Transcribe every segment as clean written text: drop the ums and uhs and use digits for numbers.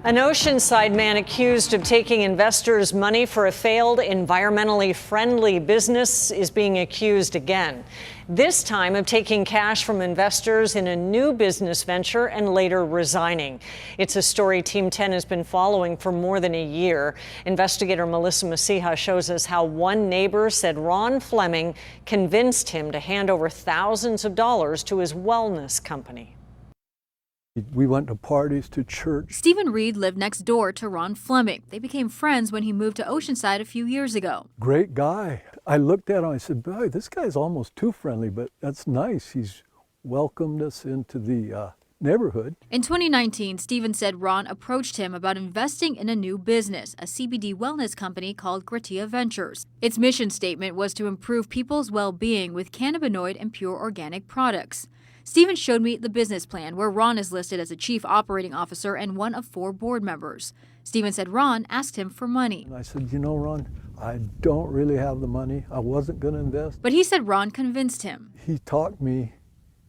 An Oceanside man accused of taking investors' money for a failed environmentally friendly business is being accused again, this time of taking cash from investors in a new business venture and later resigning. It's a story Team 10 has been following for more than a year. Investigator Melissa Masiha shows us how one neighbor said Ron Fleming convinced him to hand over thousands of dollars to his wellness company. We went to parties, to church. Stephen Reed lived next door to Ron Fleming. They became friends when he moved to Oceanside a few years ago. Great guy. I looked at him, I said, boy, this guy's almost too friendly, but that's nice. He's welcomed us into the neighborhood. In 2019, Stephen said Ron approached him about investing in a new business, a CBD wellness company called Gratia Ventures. Its mission statement was to improve people's well-being with cannabinoid and pure organic products. Stephen showed me the business plan, where Ron is listed as a chief operating officer and one of 4 board members. Stephen said Ron asked him for money. And I said, you know, Ron, I don't really have the money. I wasn't going to invest. But he said Ron convinced him. He talked me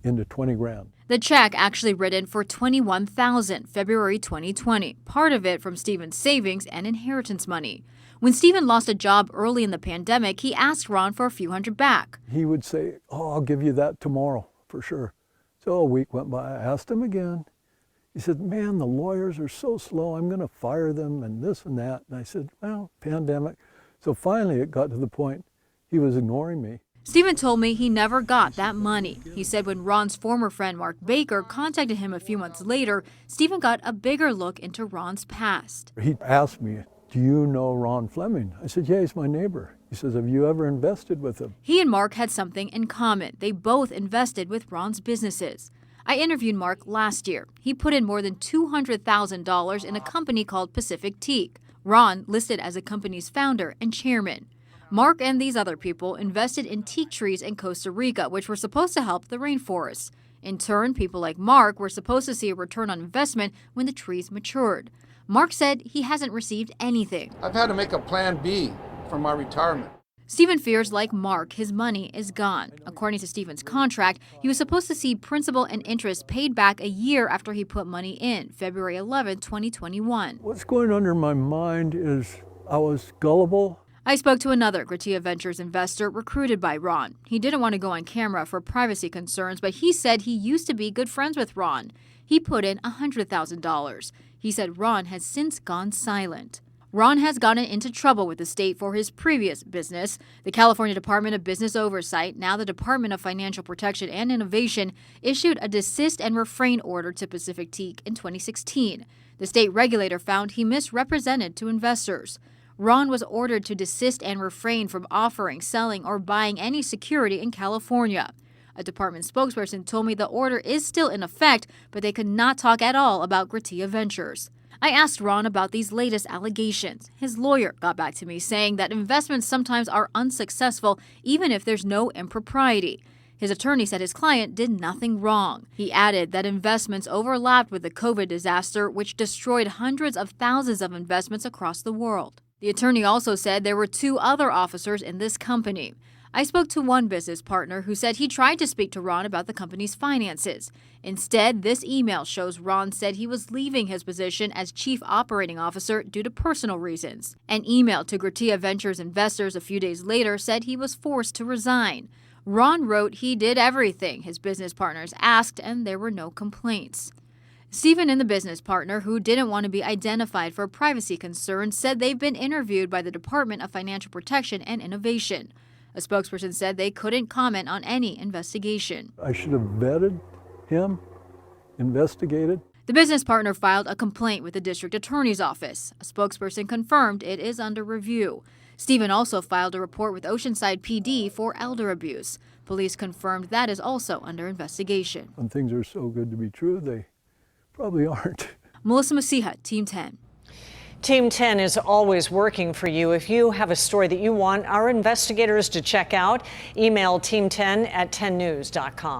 into 20 grand. The check actually written for $21,000, February 2020, part of it from Stephen's savings and inheritance money. When Stephen lost a job early in the pandemic, he asked Ron for a few hundred back. He would say, oh, I'll give you that tomorrow, for sure. So a week went by, I asked him again. He said, man, the lawyers are so slow, I'm going to fire them and this and that. And I said, well, pandemic. So finally it got to the point he was ignoring me. Stephen told me he never got that money. He said when Ron's former friend Mark Baker contacted him a few months later, Stephen got a bigger look into Ron's past. He asked me, do you know Ron Fleming? I said, yeah, he's my neighbor. He says, have you ever invested with him? He and Mark had something in common. They both invested with Ron's businesses. I interviewed Mark last year. He put in more than $200,000 in a company called Pacific Teak. Ron listed as the company's founder and chairman. Mark and these other people invested in teak trees in Costa Rica, which were supposed to help the rainforest. In turn, people like Mark were supposed to see a return on investment when the trees matured. Mark said he hasn't received anything. I've had to make a plan B for my retirement. Stephen fears, like Mark, his money is gone. According to Stephen's contract, he was supposed to see principal and interest paid back a year after he put money in, February 11, 2021. What's going under my mind is I was gullible. I spoke to another Gratia Ventures investor recruited by Ron. He didn't want to go on camera for privacy concerns, but he said he used to be good friends with Ron. He put in $100,000. He said Ron has since gone silent. Ron has gotten into trouble with the state for his previous business. The California Department of Business Oversight, now the Department of Financial Protection and Innovation, issued a desist and refrain order to Pacific Teak in 2016. The state regulator found he misrepresented to investors. Ron was ordered to desist and refrain from offering, selling, or buying any security in California. A department spokesperson told me the order is still in effect, but they could not talk at all about Gratia Ventures. I asked Ron about these latest allegations. His lawyer got back to me saying that investments sometimes are unsuccessful even if there's no impropriety. His attorney said his client did nothing wrong. He added that investments overlapped with the COVID disaster, which destroyed hundreds of thousands of investments across the world. The attorney also said there were 2 other officers in this company. I spoke to one business partner who said he tried to speak to Ron about the company's finances. Instead, this email shows Ron said he was leaving his position as chief operating officer due to personal reasons. An email to Gratia Ventures investors a few days later said he was forced to resign. Ron wrote he did everything his business partners asked and there were no complaints. Stephen and the business partner, who didn't want to be identified for privacy concerns, said they've been interviewed by the Department of Financial Protection and Innovation. A spokesperson said they couldn't comment on any investigation. I should have vetted him, investigated. The business partner filed a complaint with the district attorney's office. A spokesperson confirmed it is under review. Stephen also filed a report with Oceanside PD for elder abuse. Police confirmed that is also under investigation. When things are so good to be true, they probably aren't. Melissa Masiha, Team 10. Team 10 is always working for you. If you have a story that you want our investigators to check out, email team10@10news.com.